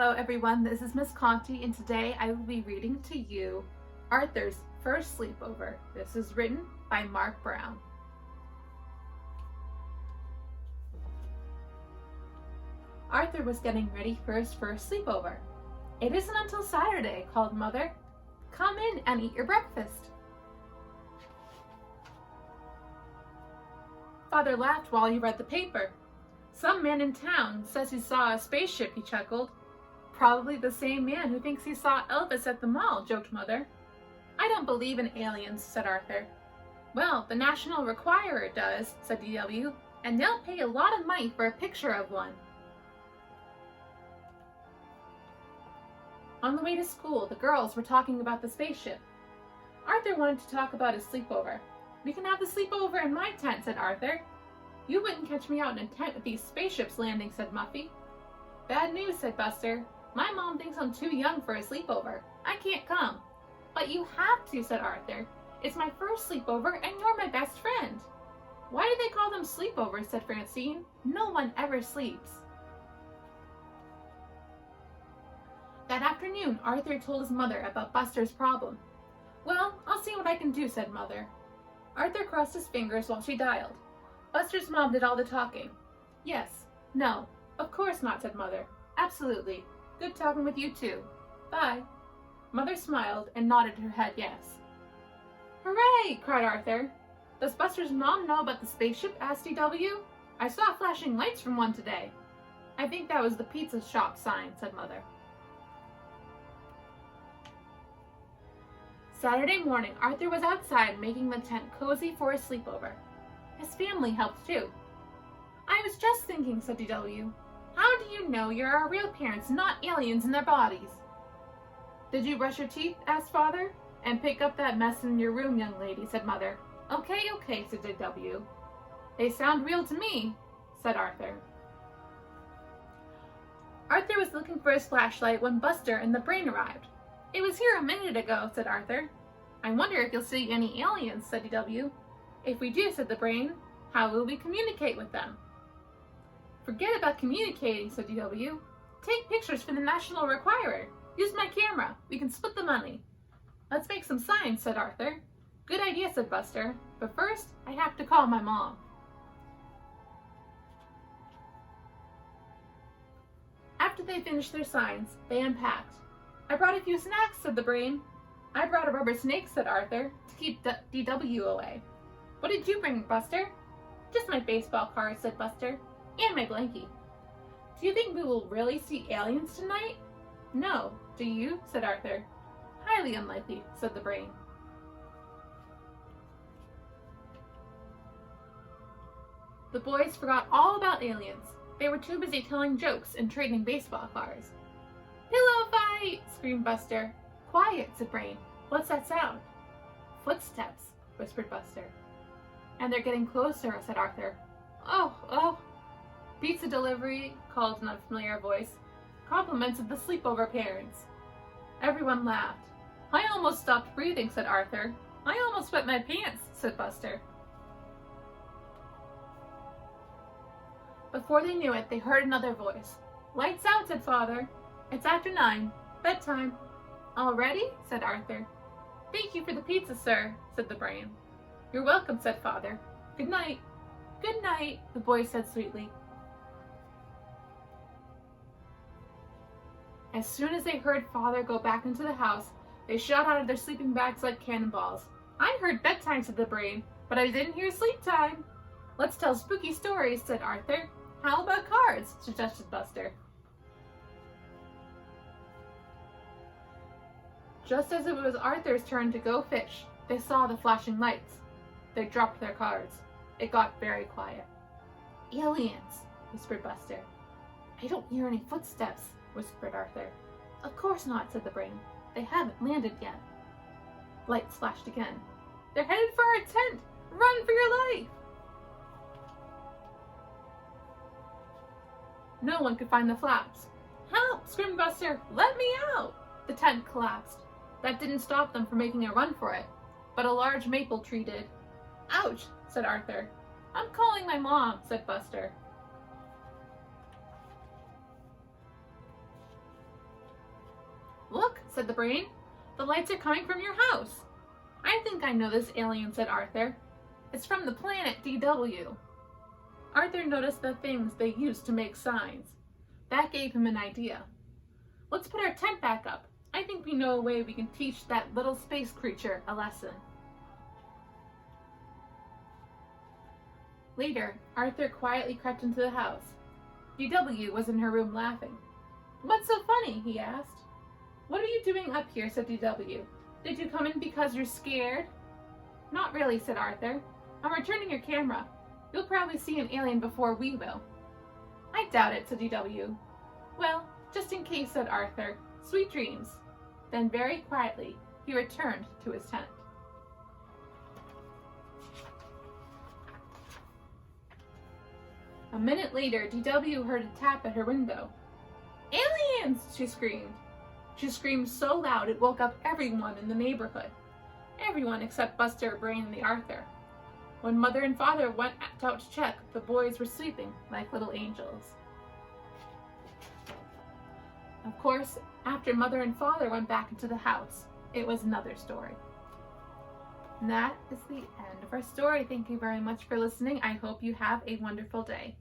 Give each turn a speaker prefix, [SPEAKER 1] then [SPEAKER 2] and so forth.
[SPEAKER 1] Hello everyone, this is Miss Conte, and today I will be reading to you Arthur's First Sleepover. This is written by Marc Brown. Arthur was getting ready for his first sleepover. "It isn't until Saturday," called Mother. "Come in and eat your breakfast." Father laughed while he read the paper. "Some man in town says he saw a spaceship," he chuckled. "Probably the same man who thinks he saw Elvis at the mall," joked Mother. "I don't believe in aliens," said Arthur. "Well, the National Requirer does," said DW, "and they'll pay a lot of money for a picture of one." On the way to school, the girls were talking about the spaceship. Arthur wanted to talk about his sleepover. "We can have the sleepover in my tent," said Arthur. "You wouldn't catch me out in a tent with these spaceships landing," said Muffy. "Bad news," said Buster. "My mom thinks I'm too young for a sleepover. I can't come." "But you have to," said Arthur. "It's my first sleepover and you're my best friend." "Why do they call them sleepovers?" said Francine. "No one ever sleeps." That afternoon, Arthur told his mother about Buster's problem. "Well, I'll see what I can do," said Mother. Arthur crossed his fingers while she dialed. Buster's mom did all the talking. "Yes, no, of course not," said Mother. "Absolutely. Good talking with you too. Bye." Mother smiled and nodded her head yes. "Hooray!" cried Arthur. "Does Buster's mom know about the spaceship?" asked DW. "I saw flashing lights from one today." "I think that was the pizza shop sign," said Mother. Saturday morning, Arthur was outside making the tent cozy for his sleepover. His family helped too. "I was just thinking," said DW. "How do you know you're our real parents, not aliens in their bodies?" "Did you brush your teeth?" asked Father. "And pick up that mess in your room, young lady," said Mother. Okay, said DW. "They sound real to me," said Arthur. Arthur was looking for his flashlight when Buster and the Brain arrived. "It was here a minute ago," said Arthur. "I wonder if you'll see any aliens," said DW. "If we do," said the Brain, "how will we communicate with them?" "Forget about communicating," said DW. "Take pictures for the National Requirer. Use my camera. We can split the money." "Let's make some signs," said Arthur. "Good idea," said Buster. "But first, I have to call my mom." After they finished their signs, they unpacked. "I brought a few snacks," said the Brain. "I brought a rubber snake," said Arthur, "to keep DW away." "What did you bring, Buster?" "Just my baseball cards," said Buster. "And my blankie." "Do you think we will really see aliens tonight?" "No. Do you?" said Arthur. "Highly unlikely," said the Brain. The boys forgot all about aliens. They were too busy telling jokes and trading baseball cards. "Pillow fight!" screamed Buster. "Quiet," said Brain. "What's that sound?" "Footsteps," whispered Buster. "And they're getting closer," said Arthur. Oh. "Pizza delivery," called in a familiar voice. "Compliments of the sleepover parents." Everyone laughed. "I almost stopped breathing," said Arthur. "I almost wet my pants," said Buster. Before they knew it, they heard another voice. "Lights out," said Father. "It's after 9. Bedtime." "Already?" said Arthur. "Thank you for the pizza, sir," said the Brain. "You're welcome," said Father. "Good night." "Good night," the boys said sweetly. As soon as they heard Father go back into the house, they shot out of their sleeping bags like cannonballs. "I heard bedtime," said the Brain, "but I didn't hear sleep time." "Let's tell spooky stories," said Arthur. "How about cards?" suggested Buster. Just as it was Arthur's turn to go fish, they saw the flashing lights. They dropped their cards. It got very quiet. "Aliens," whispered Buster. "I don't hear any footsteps," whispered Arthur. "Of course not," said the Brain. "They haven't landed yet." Lights flashed again. "They're headed for our tent! Run for your life!" No one could find the flaps. "Help!" screamed Buster. "Let me out!" The tent collapsed. That didn't stop them from making a run for it, but a large maple tree did. "Ouch!" said Arthur. "I'm calling my mom," said Buster. said the brain. The lights are coming from your house. I think I know this alien, said Arthur. It's from the planet DW. Arthur noticed the things they used to make signs. That gave him an idea. Let's put our tent back up. I think we know a way we can teach that little space creature a lesson. Later, Arthur quietly crept into the house. DW was in her room laughing. What's so funny? He asked. What are you doing up here? Said DW. Did you come in because you're scared? Not really, said Arthur. I'm returning your camera. You'll probably see an alien before we will. I doubt it, said DW. Well, just in case, said Arthur. Sweet dreams. Then very quietly, he returned to his tent. A minute later, DW heard a tap at her window. Aliens! She screamed. She screamed so loud it woke up everyone in the neighborhood. Everyone except Buster, Brain, and the Arthur. When Mother and Father went out to check, the boys were sleeping like little angels. Of course, after Mother and Father went back into the house, it was another story. And that is the end of our story. Thank you very much for listening. I hope you have a wonderful day.